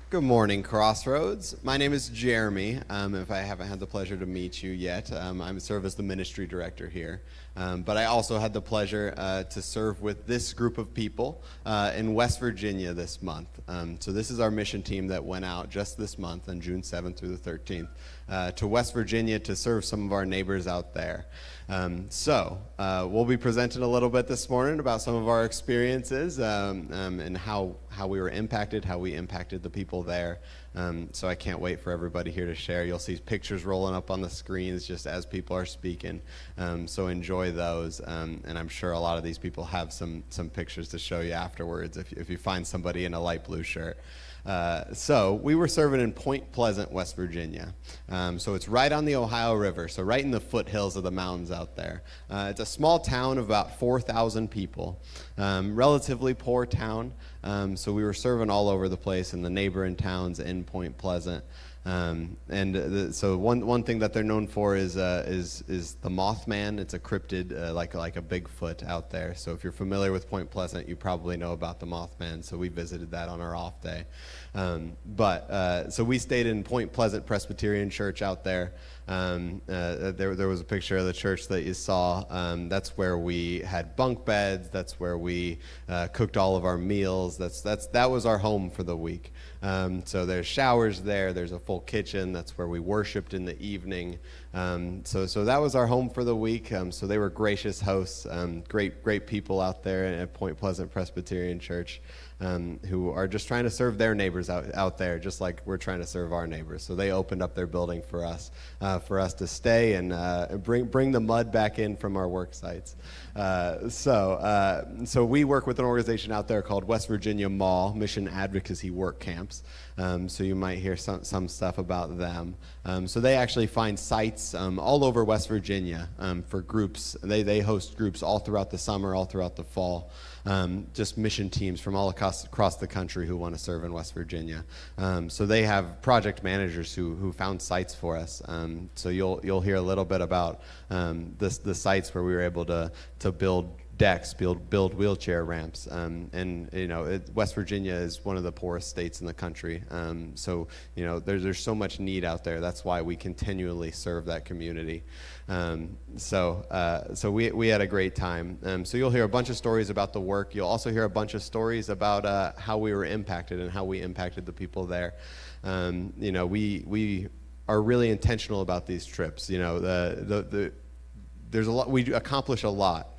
Good morning, CrossRoads. My name is Jeremy. If I haven't had the pleasure to meet you yet, I serve as the ministry director here. But I also had the pleasure to serve with this group of people in West Virginia this month. So this is our mission team that went out just this month on June 7th through the 13th to West Virginia to serve some of our neighbors out there. So we'll be presenting a little bit this morning about some of our experiences and how we were impacted, how we impacted the people there. So I can't wait for everybody here to share. You'll see pictures rolling up on the screens just as people are speaking. So enjoy those. And I'm sure a lot of these people have some pictures to show you afterwards if you find somebody in a light blue shirt. So we were serving in Point Pleasant, West Virginia. So it's right on the Ohio River, so right in the foothills of the mountains out there. It's a small town of about 4,000 people, relatively poor town. So we were serving all over the place in the neighboring towns in Point Pleasant. So one thing that they're known for is the Mothman. It's a cryptid like a Bigfoot out there. So if you're familiar with Point Pleasant, you probably know about the Mothman. So we visited that on our off day. So we stayed in Point Pleasant Presbyterian Church out there. There was a picture of the church that you saw. That's where we had bunk beds. That's where we cooked all of our meals. That was our home for the week. So there's showers there. There's a full kitchen. That's where we worshiped in the evening. So that was our home for the week. So they were gracious hosts, great people out there at Point Pleasant Presbyterian Church, who are just trying to serve their neighbors out there, just like we're trying to serve our neighbors. So they opened up their building for us to stay and bring the mud back in from our work sites. So we work with an organization out there called West Virginia Mall Mission Advocacy Work Camps. So you might hear some stuff about them. So they actually find sites all over West Virginia for groups. They host groups all throughout the summer, all throughout the fall. Just mission teams from all across the country who want to serve in West Virginia. So they have project managers who found sites for us. So you'll hear a little bit about the sites where we were able to build decks, build wheelchair ramps, and West Virginia is one of the poorest states in the country. So there's so much need out there. That's why we continually serve that community. So we had a great time. So you'll hear a bunch of stories about the work. You'll also hear a bunch of stories about how we were impacted and how we impacted the people there. We are really intentional about these trips. There's a lot. We accomplish a lot.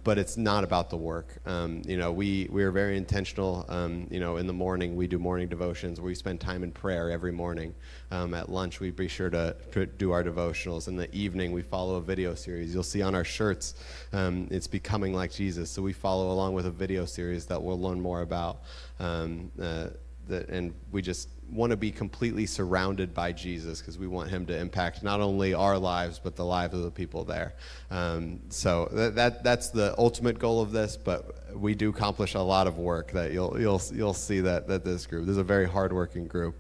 But it's not about the work. We are very intentional. In the morning we do morning devotions where we spend time in prayer every morning. At lunch we be sure to do our devotionals. In the evening we follow a video series. You'll see on our shirts, it's Becoming Like Jesus. So we follow along with a video series that we'll learn more about. And we just want to be completely surrounded by Jesus because we want him to impact not only our lives but the lives of the people there. So that's the ultimate goal of this, but we do accomplish a lot of work that you'll see that this group. This is a very hardworking group.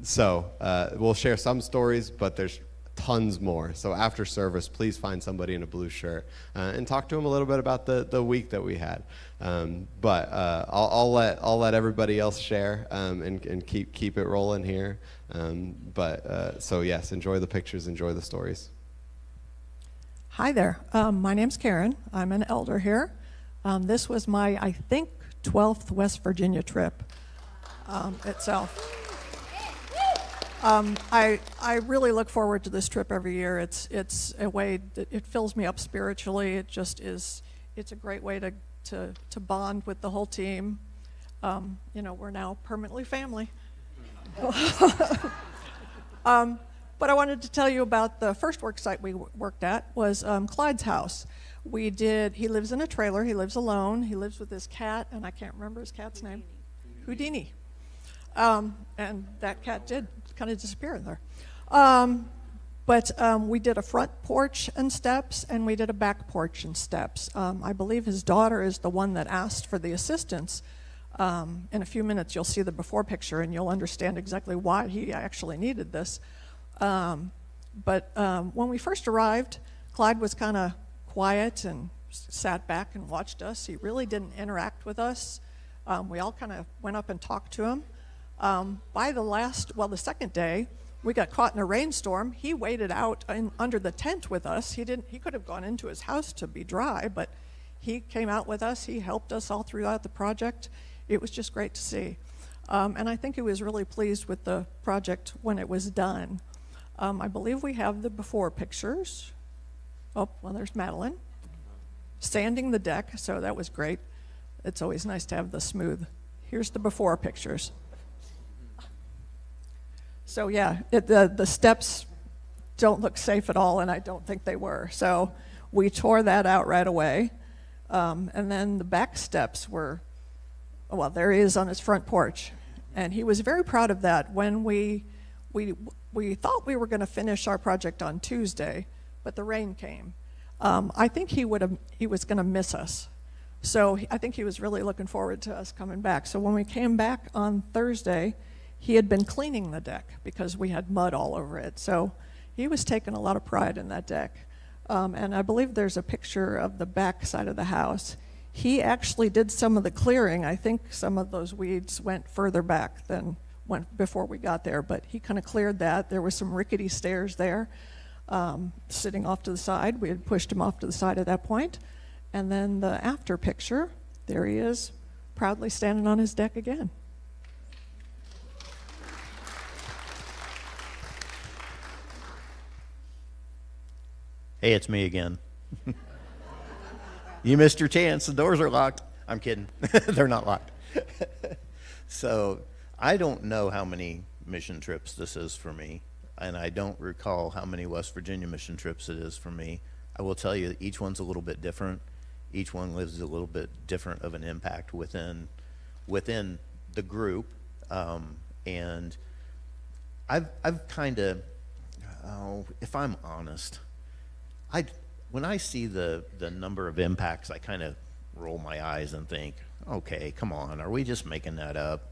So we'll share some stories, but there's tons more. So after service, please find somebody in a blue shirt and talk to them a little bit about the week that we had. But I'll let everybody else share and keep it rolling here. So yes, enjoy the pictures, enjoy the stories. Hi there. My name's Karen. I'm an elder here. This was my, I think, 12th West Virginia trip itself. I really look forward to this trip every year. It's a way that it fills me up spiritually. It just is. It's a great way to bond with the whole team. We're now permanently family. But I wanted to tell you about the first work site we worked at was Clyde's house. He lives in a trailer. He lives alone. He lives with his cat, and I can't remember his cat's name. Houdini. And that cat did kind of disappear in there. But we did a front porch and steps, and we did a back porch and steps. I believe his daughter is the one that asked for the assistance. In a few minutes, you'll see the before picture, and you'll understand exactly why he actually needed this. But when we first arrived, Clyde was kind of quiet and sat back and watched us. He really didn't interact with us. We all kind of went up and talked to him. By the second day, we got caught in a rainstorm. He waited out under the tent with us. He could have gone into his house to be dry, but he came out with us. He helped us all throughout the project. It was just great to see. And I think he was really pleased with the project when it was done. I believe we have the before pictures. Oh, well, there's Madeline. Sanding the deck, so that was great. It's always nice to have the smooth. Here's the before pictures. So yeah, the steps don't look safe at all, and I don't think they were. So we tore that out right away. And then the back steps were, well, there he is on his front porch. And he was very proud of that. When we thought we were going to finish our project on Tuesday, but the rain came. I think he was going to miss us. So I think he was really looking forward to us coming back. So when we came back on Thursday, he had been cleaning the deck because we had mud all over it. So he was taking a lot of pride in that deck. And I believe there's a picture of the back side of the house. He actually did some of the clearing. I think some of those weeds went further back than went before we got there, but he kind of cleared that. There was some rickety stairs there sitting off to the side. We had pushed him off to the side at that point. And then the after picture, there he is, proudly standing on his deck again. Hey, it's me again. You missed your chance. The doors are locked. I'm kidding. They're not locked. So I don't know how many mission trips this is for me, and I don't recall how many West Virginia mission trips it is for me. I will tell you that each one's a little bit different. Each one lives a little bit different of an impact within the group. And I've kind of, if I'm honest, when I see the number of impacts, I kind of roll my eyes and think, okay, come on, are we just making that up?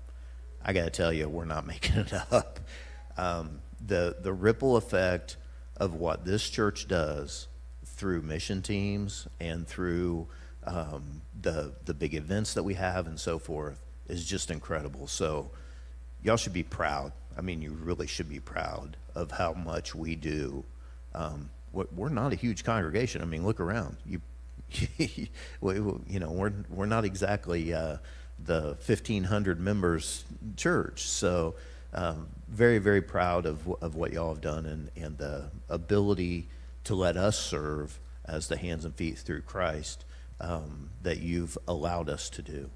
I got to tell you, we're not making it up. The ripple effect of what this church does through mission teams and through the big events that we have and so forth is just incredible. So y'all should be proud. I mean, you really should be proud of how much we do. We're not a huge congregation. I mean, look around. We're not exactly the 1,500 members church. So very, very proud of what y'all have done and the ability to let us serve as the hands and feet through Christ that you've allowed us to do.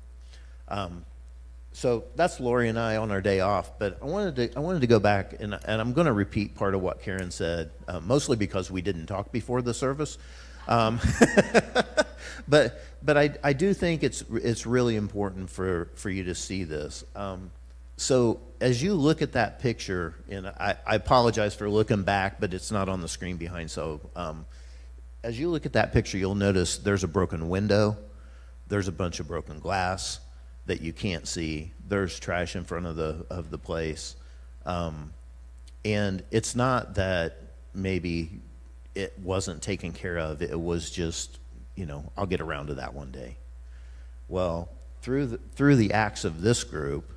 So that's Lori and I on our day off, but I wanted to go back, and I'm going to repeat part of what Karen said, mostly because we didn't talk before the service. But I do think it's really important for you to see this. So as you look at that picture, and I apologize for looking back, but it's not on the screen behind. So as you look at that picture, you'll notice there's a broken window, there's a bunch of broken glass that you can't see. There's trash in front of the place, and it's not that maybe it wasn't taken care of. It was just, I'll get around to that one day. Well, through the acts of this group,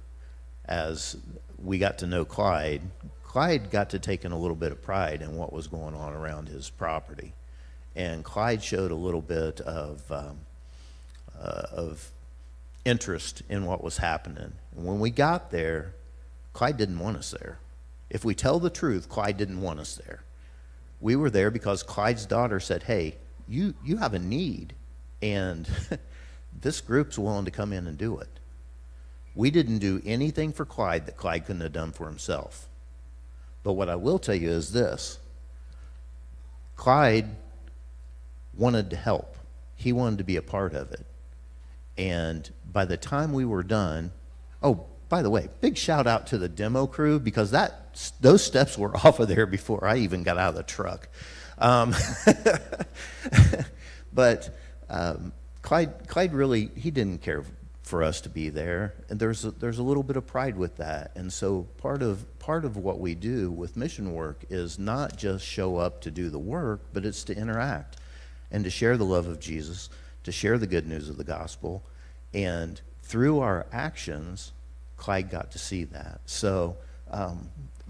as we got to know Clyde got to take in a little bit of pride in what was going on around his property, and Clyde showed a little bit of interest in what was happening. And when we got there, Clyde didn't want us there. If we tell the truth, Clyde didn't want us there. We were there because Clyde's daughter said, hey, you have a need, and this group's willing to come in and do it. We didn't do anything for Clyde that Clyde couldn't have done for himself. But what I will tell you is this. Clyde wanted to help. He wanted to be a part of it. And by the time we were done, oh, by the way, big shout out to the demo crew, because those steps were off of there before I even got out of the truck. But Clyde really, he didn't care for us to be there, and there's a little bit of pride with that. And so part of what we do with mission work is not just show up to do the work, but it's to interact and to share the love of Jesus, to share the good news of the gospel, and through our actions, Clyde got to see that. So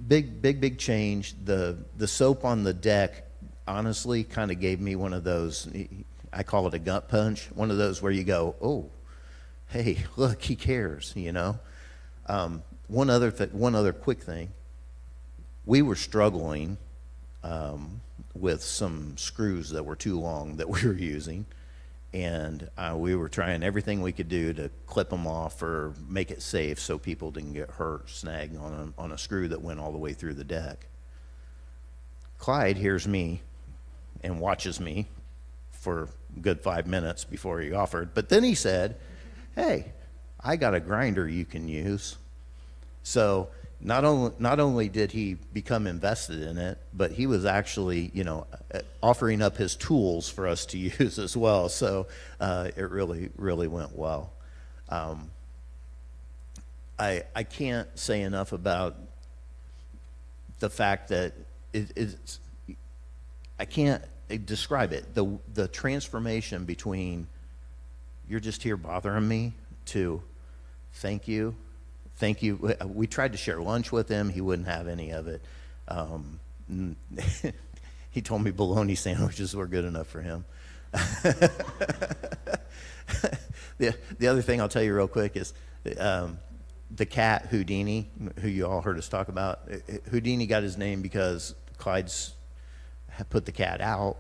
big change. The soap on the deck honestly kind of gave me one of those, I call it a gut punch, one of those where you go, oh, hey, look, he cares, you know. One other quick thing, we were struggling with some screws that were too long that we were using, and we were trying everything we could do to clip them off or make it safe so people didn't get hurt snagged on a screw that went all the way through the deck. Clyde hears me and watches me for a good 5 minutes before he offered, but then he said, hey, I got a grinder you can use. So not only did he become invested in it, but he was actually, you know, offering up his tools for us to use as well. So it really went well. I can't say enough about the fact that it's, I can't describe it. The transformation between you're just here bothering me to thank you. Thank you. We tried to share lunch with him. He wouldn't have any of it. He told me bologna sandwiches were good enough for him. The other thing I'll tell you real quick is the cat Houdini, who you all heard us talk about. Houdini got his name because Clyde's put the cat out,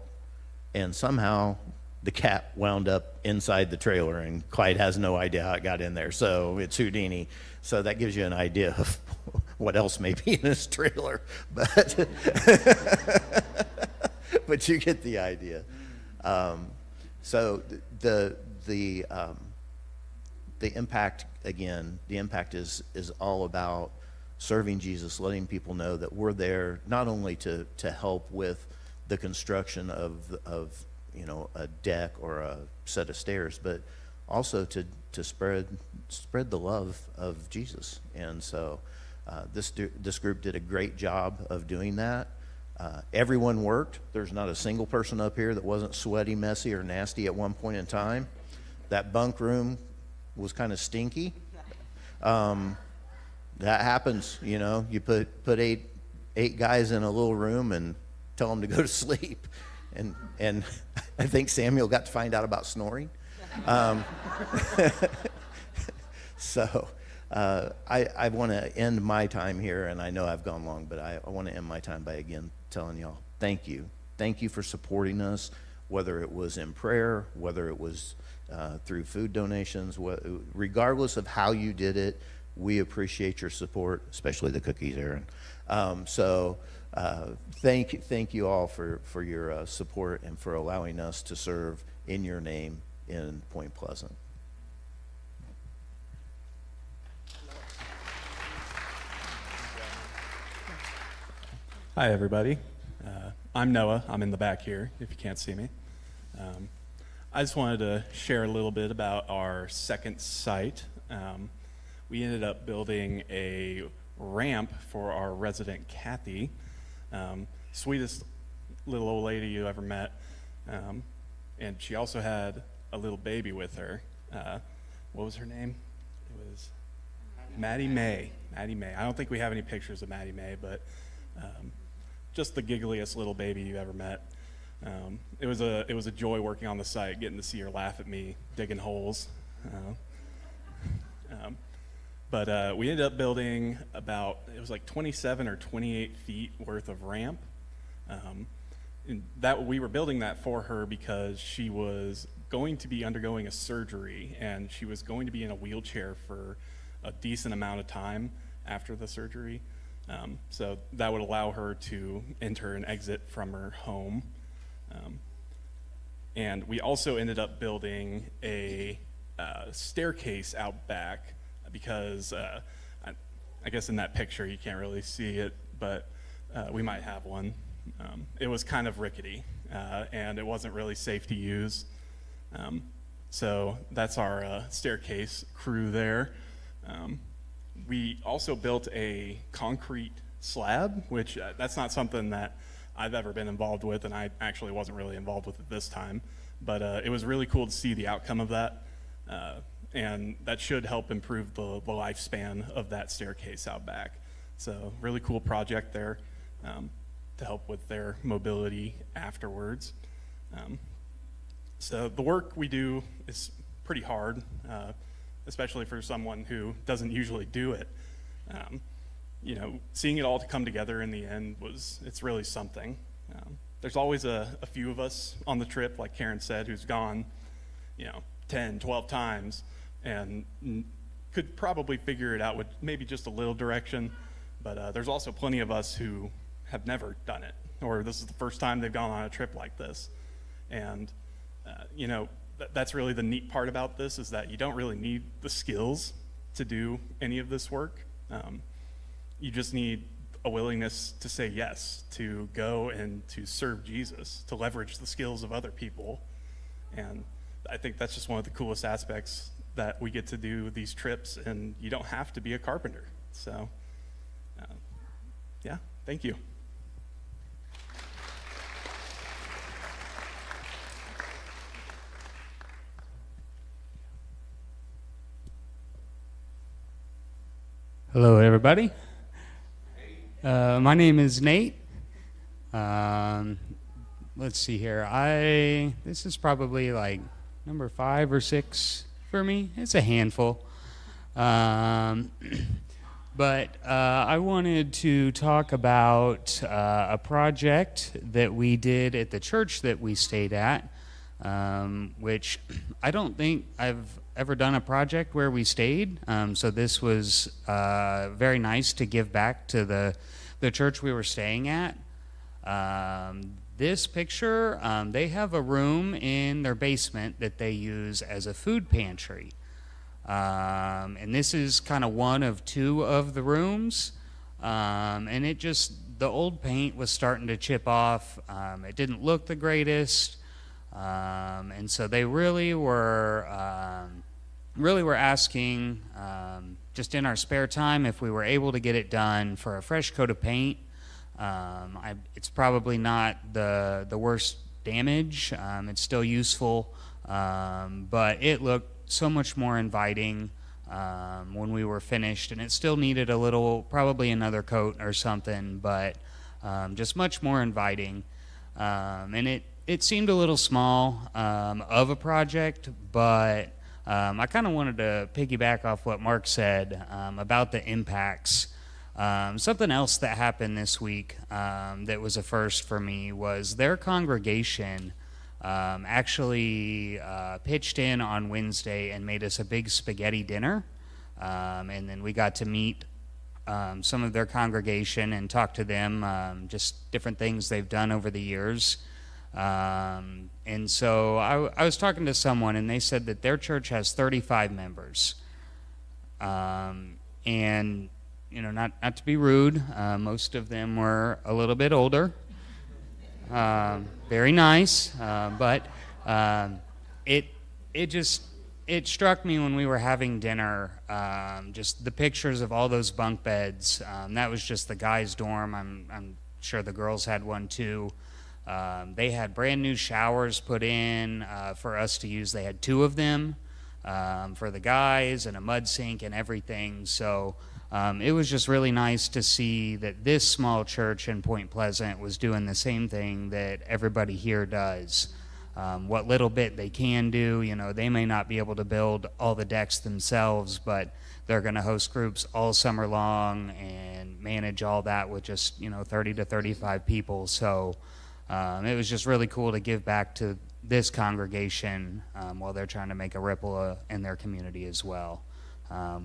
and somehow the cat wound up inside the trailer, and Clyde has no idea how it got in there. So it's Houdini. So that gives you an idea of what else may be in this trailer. But but you get the idea. So the impact, again, the impact is all about serving Jesus, letting people know that we're there not only to help with the construction of you know, a deck or a set of stairs, but also to spread the love of Jesus. And so this group did a great job of doing that. Everyone worked. There's not a single person up here that wasn't sweaty, messy, or nasty at one point in time. That bunk room was kind of stinky. That happens, you know. You put eight guys in a little room and tell them to go to sleep. And I think Samuel got to find out about snoring. So I want to end my time here, and I know I've gone long, but I want to end my time by again telling y'all thank you. Thank you for supporting us, whether it was in prayer, whether it was through food donations, regardless of how you did it. We appreciate your support, especially the cookies, Aaron. Thank you all for your support and for allowing us to serve in your name in Point Pleasant. Hi, everybody. I'm Noah. I'm in the back here, if you can't see me. I just wanted to share a little bit about our second site. We ended up building a ramp for our resident Kathy, sweetest little old lady you ever met, and she also had a little baby with her. What was her name? It was Maddie May. Maddie May. I don't think we have any pictures of Maddie May, but just the giggliest little baby you ever met. It was a joy working on the site, getting to see her laugh at me digging holes. But we ended up building it was like 27 or 28 feet worth of ramp. And that we were building that for her because she was going to be undergoing a surgery, and she was going to be in a wheelchair for a decent amount of time after the surgery. So that would allow her to enter and exit from her home. And we also ended up building a staircase out back because I guess in that picture you can't really see it, but we might have one. It was kind of rickety, and it wasn't really safe to use. So that's our staircase crew there. We also built a concrete slab, which that's not something that I've ever been involved with, and I actually wasn't really involved with it this time. But it was really cool to see the outcome of that. and that should help improve the lifespan of that staircase out back. So really cool project there to help with their mobility afterwards. So the work we do is pretty hard, especially for someone who doesn't usually do it. You know, seeing it all to come together in the end it's really something. There's always a few of us on the trip, like Karen said, who's gone, 10, 12 times and could probably figure it out with maybe just a little direction. But there's also plenty of us who have never done it, or this is the first time they've gone on a trip like this. And, that's really the neat part about this, is that you don't really need the skills to do any of this work. You just need a willingness to say yes, to go and to serve Jesus, to leverage the skills of other people. And I think that's just one of the coolest aspects, that we get to do these trips and you don't have to be a carpenter. So, yeah, thank you. Hello, everybody. My name is Nate. Let's see here. This is probably like number 5 or 6 for me. It's a handful. But I wanted to talk about a project that we did at the church that we stayed at, which I don't think I've ever done a project where we stayed. So this was very nice to give back to the church we were staying at. This picture, they have a room in their basement that they use as a food pantry. And this is kind of one of 2 of the rooms. And the old paint was starting to chip off. It didn't look the greatest. And so they really were asking, just in our spare time, if we were able to get it done for a fresh coat of paint. It's probably not the worst damage. It's still useful, but it looked so much more inviting when we were finished, and it still needed probably another coat or something, but just much more inviting. And it seemed a little small of a project, but I kind of wanted to piggyback off what Mark said about the impacts. Something else that happened this week that was a first for me was their congregation actually pitched in on Wednesday and made us a big spaghetti dinner. And then we got to meet some of their congregation and talk to them, just different things they've done over the years. And so I was talking to someone, and they said that their church has 35 members. And, not to be rude, most of them were a little bit older. Very nice, but it struck me when we were having dinner, just the pictures of all those bunk beds. That was just the guys' dorm. I'm sure the girls had one too. They had brand new showers put in for us to use. They had 2 of them for the guys, and a mud sink and everything. So it was just really nice to see that this small church in Point Pleasant was doing the same thing that everybody here does. What little bit they can do, they may not be able to build all the decks themselves, but they're going to host groups all summer long and manage all that with just 30 to 35 people. So it was just really cool to give back to this congregation while they're trying to make a ripple in their community as well.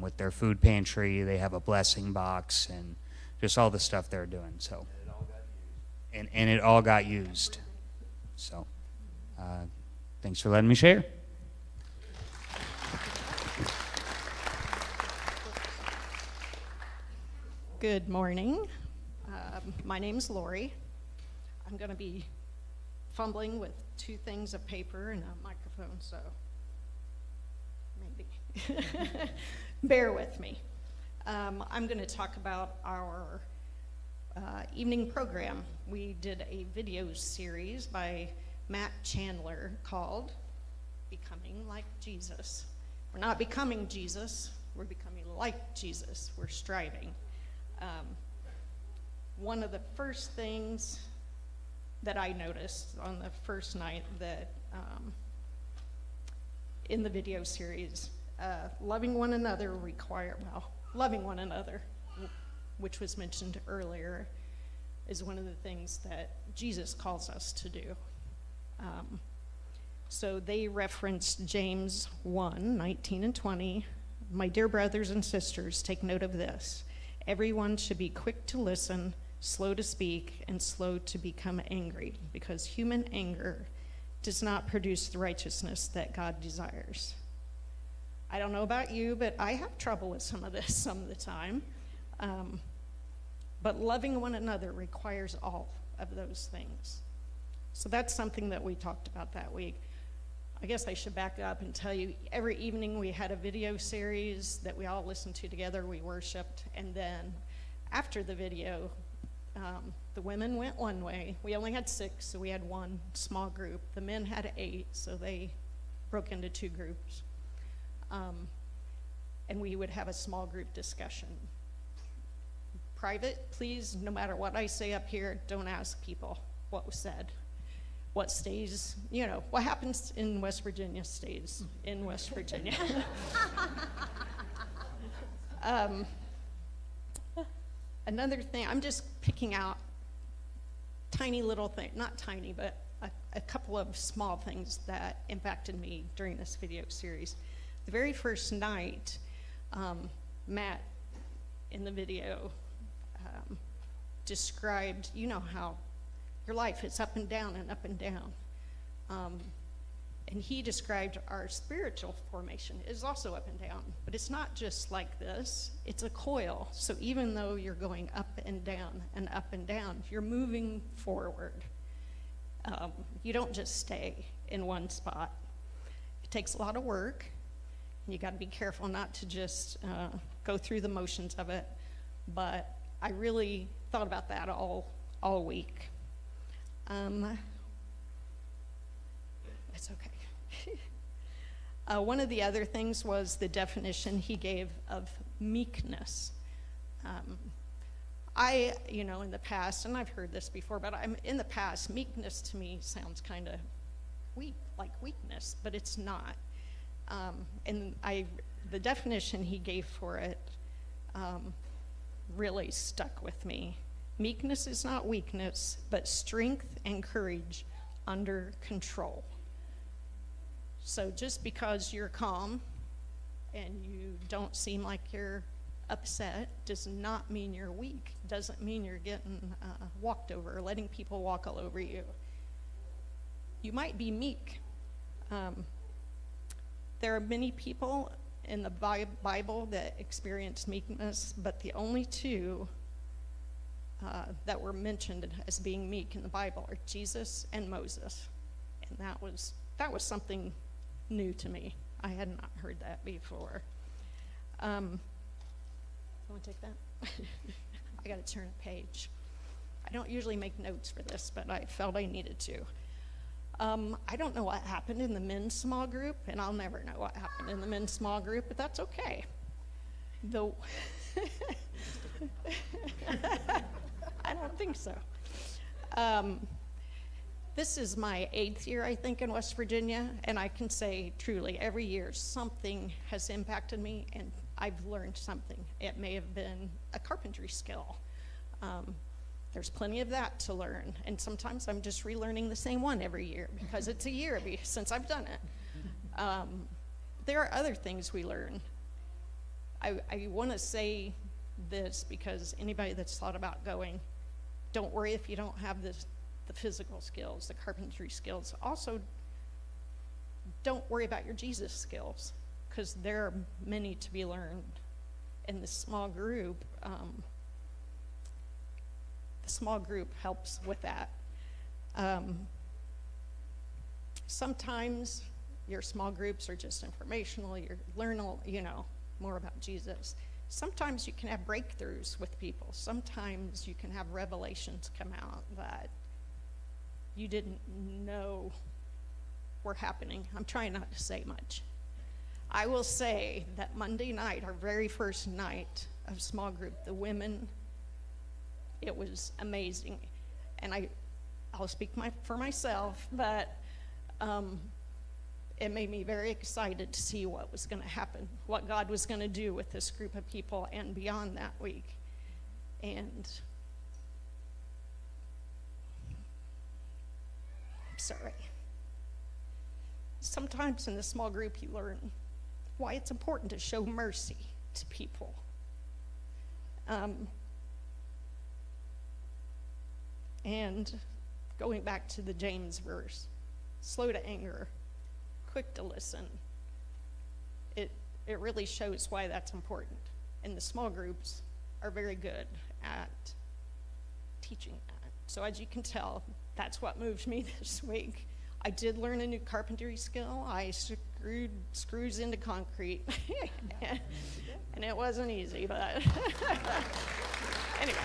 With their food pantry, they have a blessing box and just all the stuff they're doing. So, and it all got used. So, thanks for letting me share. Good morning. My name's Lori. I'm going to be fumbling with 2 things of paper and a microphone, so maybe bear with me. I'm going to talk about our evening program. We did a video series by Matt Chandler called Becoming Like Jesus. We're not becoming Jesus, we're becoming like Jesus. We're striving. One of the first things that I noticed on the first night that in the video series, loving one another, which was mentioned earlier, is one of the things that Jesus calls us to do. So they referenced James 1:19 and 20. My dear brothers and sisters, take note of this. Everyone should be quick to listen, slow to speak, and slow to become angry, because human anger does not produce the righteousness that God desires. I don't know about you, but I have trouble with some of this some of the time. But loving one another requires all of those things. So that's something that we talked about that week. I guess I should back up and tell you, every evening we had a video series that we all listened to together, we worshiped, and then after the video, the women went one way. We only had 6, so we had one small group. The men had 8, so they broke into 2 groups. And we would have a small group discussion. Private, please, no matter what I say up here, don't ask people what was said. What stays, what happens in West Virginia stays in West Virginia. Another thing, I'm just picking out tiny little things, not tiny, but a couple of small things that impacted me during this video series. The very first night, Matt, in the video, described, how your life is up and down and up and down. And he described our spiritual formation is also up and down, but it's not just like this, it's a coil. So even though you're going up and down, you're moving forward. You don't just stay in one spot. It takes a lot of work, and you got to be careful not to just go through the motions of it. But I really thought about that all week. It's okay. One of the other things was the definition he gave of meekness. In the past, and I've heard this before, but in the past, meekness to me sounds kind of weak, like weakness, but it's not. The definition he gave for it really stuck with me. Meekness is not weakness, but strength and courage under control. So just because you're calm and you don't seem like you're upset does not mean you're weak. Doesn't mean you're getting walked over or letting people walk all over you. You might be meek. There are many people in the Bible that experienced meekness, but the only 2 that were mentioned as being meek in the Bible are Jesus and Moses. And that was something new to me. I had not heard that before. Want to take that? I got to turn a page. I don't usually make notes for this, but I felt I needed to. I don't know what happened in the men's small group, and I'll never know what happened in the men's small group, but that's okay. Though I don't think so. This is my 8th year, I think, in West Virginia, and I can say truly every year something has impacted me, and I've learned something. It may have been a carpentry skill. There's plenty of that to learn, and sometimes I'm just relearning the same one every year because it's a year since I've done it. There are other things we learn. I want to say this because anybody that's thought about going, don't worry if you don't have the physical skills, the carpentry skills. Also, don't worry about your Jesus skills because there are many to be learned. In the small group, helps with that. Sometimes your small groups are just informational. You learn, more about Jesus. Sometimes you can have breakthroughs with people. Sometimes you can have revelations come out that you didn't know were happening. I'm trying not to say much. I will say that Monday night, our very first night of small group, the women, it was amazing. And I'll speak for myself, but it made me very excited to see what was going to happen, what God was going to do with this group of people and beyond that week. And sorry. Sometimes in the small group you learn why it's important to show mercy to people. And going back to the James verse, slow to anger, quick to listen, it really shows why that's important. And the small groups are very good at teaching that. So as you can tell, that's what moved me this week. I did learn a new carpentry skill. I screwed screws into concrete. And it wasn't easy, but anyway.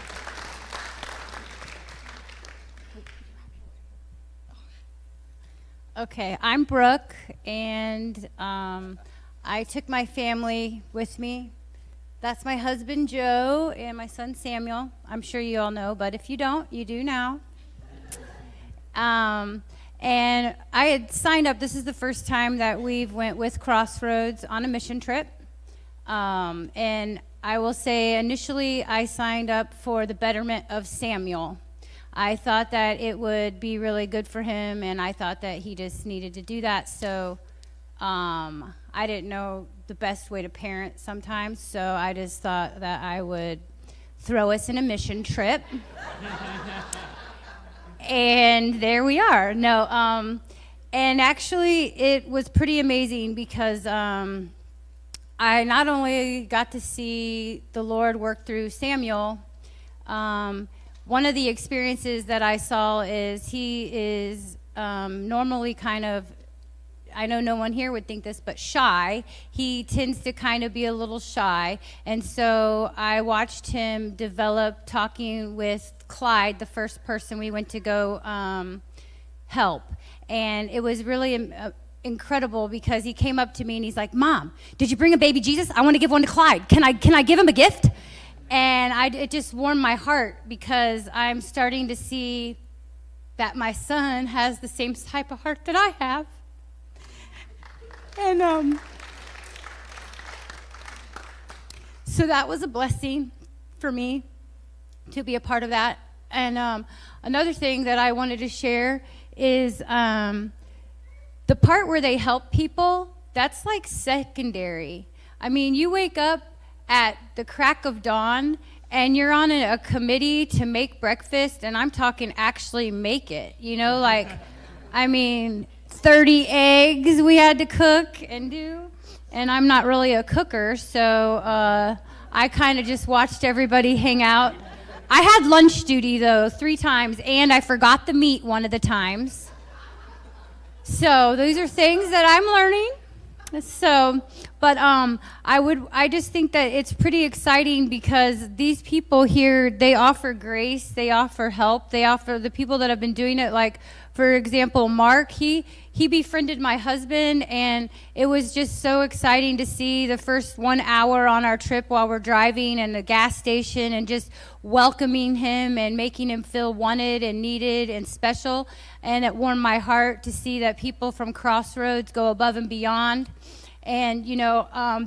Okay, I'm Brooke, and I took my family with me. That's my husband, Joe, and my son, Samuel. I'm sure you all know, but if you don't, you do now. And I had signed up. This is the first time that we've went with CrossRoads on a mission trip. And I will say, initially, I signed up for the betterment of Samuel. I thought that it would be really good for him, and I thought that he just needed to do that. So I didn't know the best way to parent sometimes, so I just thought that I would throw us in a mission trip. And there we are. No, and actually it was pretty amazing because I not only got to see the Lord work through Samuel, one of the experiences that I saw is he is normally kind of, I know no one here would think this, but shy. He tends to kind of be a little shy. And so I watched him develop talking with Clyde, the first person we went to go help. And it was really incredible because he came up to me and he's like, "Mom, did you bring a baby Jesus? I want to give one to Clyde. Can I give him a gift?" And it just warmed my heart because I'm starting to see that my son has the same type of heart that I have. And so that was a blessing for me to be a part of that. And another thing that I wanted to share is the part where they help people, that's like secondary. I mean, you wake up at the crack of dawn and you're on a committee to make breakfast, and I'm talking actually make it, like, I mean, 30 eggs we had to cook and do, and I'm not really a cooker, so I kind of just watched everybody hang out. I had lunch duty, though, 3 times, and I forgot the meat one of the times. So those are things that I'm learning. So, but I just think that it's pretty exciting because these people here, they offer grace, they offer help, they offer the people that have been doing it. Like, for example, Mark, he befriended my husband, and it was just so exciting to see the first 1 hour on our trip while we're driving and the gas station and just welcoming him and making him feel wanted and needed and special. And it warmed my heart to see that people from CrossRoads go above and beyond. And,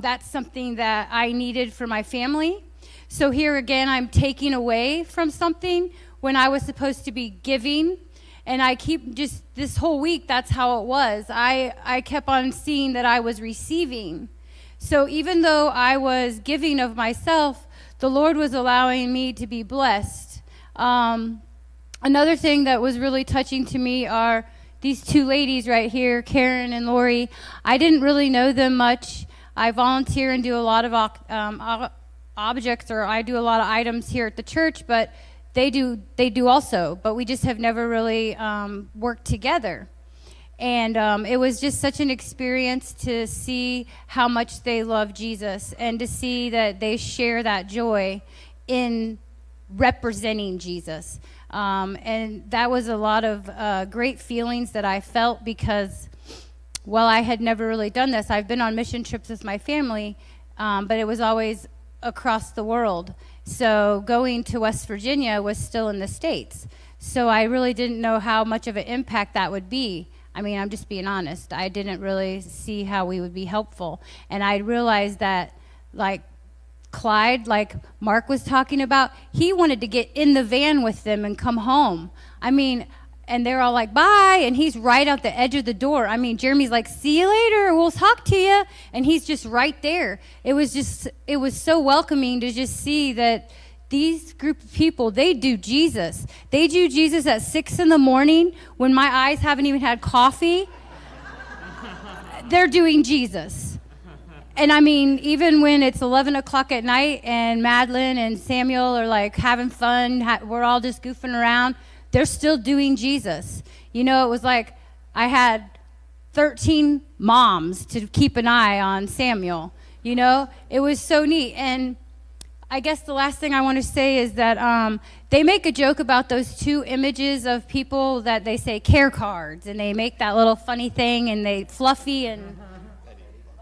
that's something that I needed for my family. So here again, I'm taking away from something when I was supposed to be giving. And I keep just this whole week, that's how it was. I kept on seeing that I was receiving. So even though I was giving of myself, the Lord was allowing me to be blessed. Another thing that was really touching to me are these 2 ladies right here, Karen and Lori. I didn't really know them much. I volunteer and do a lot of objects, or I do a lot of items here at the church, but they do also, but we just have never really worked together. And it was just such an experience to see how much they love Jesus and to see that they share that joy in representing Jesus. And that was a lot of great feelings that I felt because well, I had never really done this. I've been on mission trips with my family, but it was always across the world. So going to West Virginia was still in the States. So I really didn't know how much of an impact that would be. I mean, I'm just being honest. I didn't really see how we would be helpful. And I realized that, like Clyde, like Mark was talking about, he wanted to get in the van with them and come home. I mean, and they're all like, bye, and he's right out the edge of the door. I mean, Jeremy's like, see you later, we'll talk to you. And he's just right there. It was so welcoming to just see that these group of people, they do Jesus. They do Jesus at 6 a.m. when my eyes haven't even had coffee. They're doing Jesus. And I mean, even when it's 11 o'clock at night and Madeline and Samuel are like having fun, we're all just goofing around, they're still doing Jesus. You know, it was like I had 13 moms to keep an eye on Samuel. You know, it was so neat. And I guess the last thing I want to say is that they make a joke about those two images of people that they say care cards, and they make that little funny thing, and they Fluffy and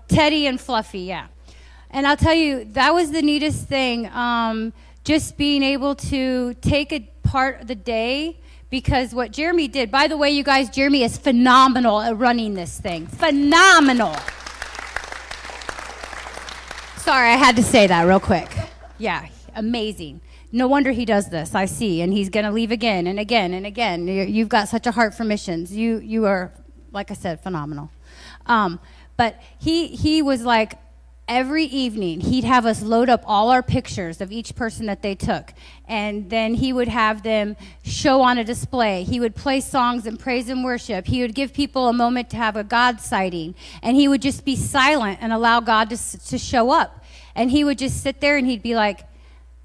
Teddy and Fluffy, yeah. And I'll tell you, that was the neatest thing, just being able to take a part of the day, because what Jeremy did, by the way, you guys, Jeremy is phenomenal at running this thing. Phenomenal. Sorry, I had to say that real quick. Yeah, amazing. No wonder he does this, I see, and he's going to leave again and again and again. You've got such a heart for missions. You are, like I said, phenomenal. But he was like, every evening, he'd have us load up all our pictures of each person that they took, and then he would have them show on a display. He would play songs and praise and worship. He would give people a moment to have a God sighting, and he would just be silent and allow God to show up. And he would just sit there and he'd be like,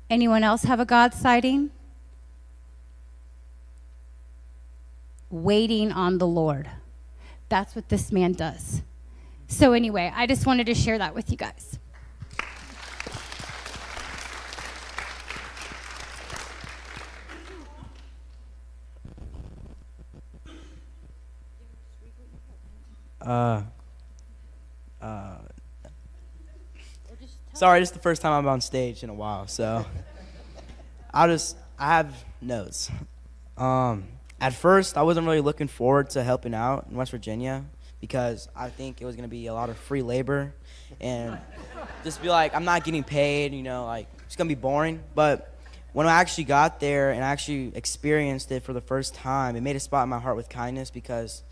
anyone else have a God sighting? Waiting on the Lord. That's what this man does. So anyway, I just wanted to share that with you guys. Sorry, this is the first time I'm on stage in a while, so I have notes. At first, I wasn't really looking forward to helping out in West Virginia because I think it was going to be a lot of free labor and just be like, I'm not getting paid, you know, like it's going to be boring. But when I actually got there and actually experienced it for the first time, it made a spot in my heart with kindness because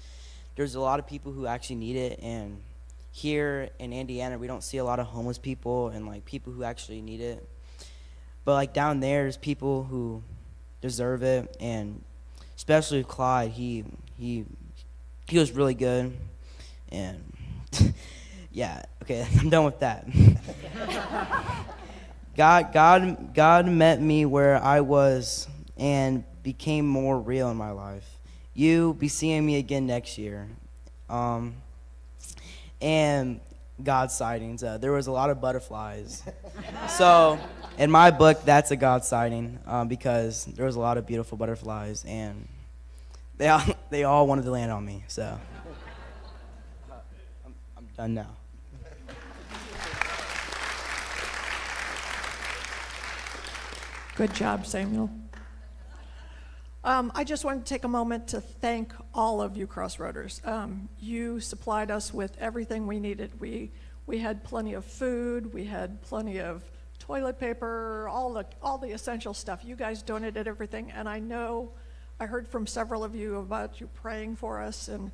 there's a lot of people who actually need it. And here in Indiana, we don't see a lot of homeless people and like people who actually need it. But like down there, there's people who deserve it, and especially Clyde, he was really good. And yeah, okay, I'm done with that. God met me where I was and became more real in my life. You be seeing me again next year. And God sightings. There was a lot of butterflies. So in my book, that's a God sighting because there was a lot of beautiful butterflies, and they all wanted to land on me. So I'm done now. Good job, Samuel. I just wanted to take a moment to thank all of you CrossRoaders. You supplied us with everything we needed. We had plenty of food, we had plenty of toilet paper, all the essential stuff. You guys donated everything, and I heard from several of you about you praying for us and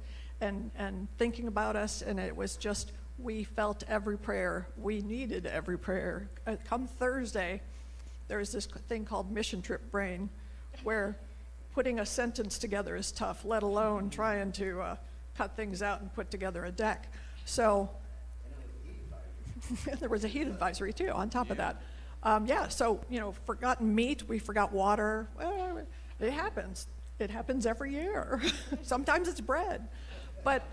thinking about us, and it was just, we felt every prayer. We needed every prayer. Come Thursday, there's this thing called Mission Trip Brain, where putting a sentence together is tough, let alone trying to cut things out and put together a deck. So there was a heat advisory too on top of that. So, forgotten meat, we forgot water. Well, it happens. It happens every year. Sometimes it's bread. But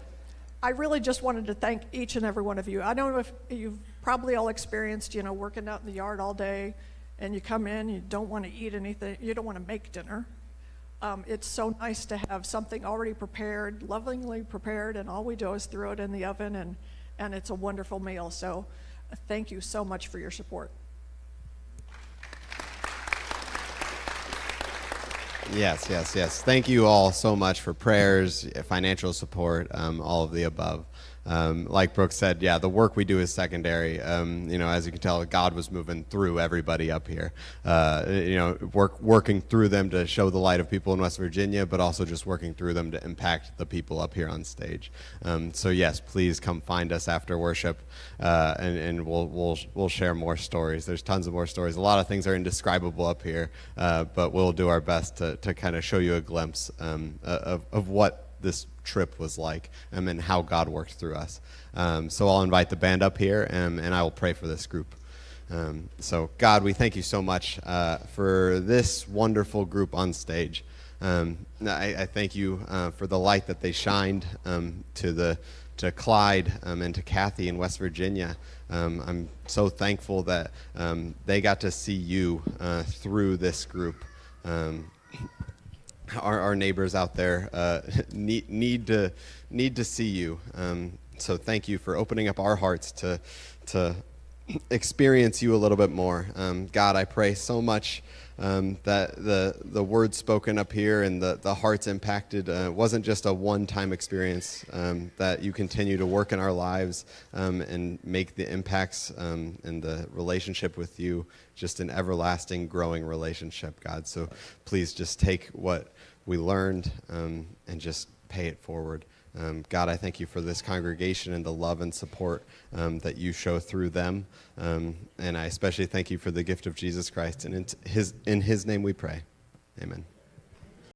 I really just wanted to thank each and every one of you. I don't know if you've probably all experienced, working out in the yard all day, and you come in, you don't want to eat anything, you don't want to make dinner. It's so nice to have something already prepared, lovingly prepared, and all we do is throw it in the oven, and it's a wonderful meal. So thank you so much for your support. Yes, yes, yes. Thank you all so much for prayers, financial support, all of the above. Like Brooke said, yeah, the work we do is secondary. As you can tell, God was moving through everybody up here. Working through them to show the light of people in West Virginia, but also just working through them to impact the people up here on stage. So yes, please come find us after worship, and we'll share more stories. There's tons of more stories. A lot of things are indescribable up here, but we'll do our best to kind of show you a glimpse of what this trip was like, and how God worked through us. So I'll invite the band up here, and I will pray for this group. So God, we thank you so much for this wonderful group on stage. I thank you for the light that they shined to Clyde and to Kathy in West Virginia. I'm so thankful that they got to see you through this group. Our neighbors out there need to see you. So thank you for opening up our hearts to experience you a little bit more. God, I pray so much that the words spoken up here and the hearts impacted wasn't just a one-time experience, that you continue to work in our lives and make the impacts and the relationship with you just an everlasting, growing relationship, God. So please just take what we learned and just pay it forward. God, I thank you for this congregation and the love and support that you show through them. And I especially thank you for the gift of Jesus Christ. And in his name we pray. Amen.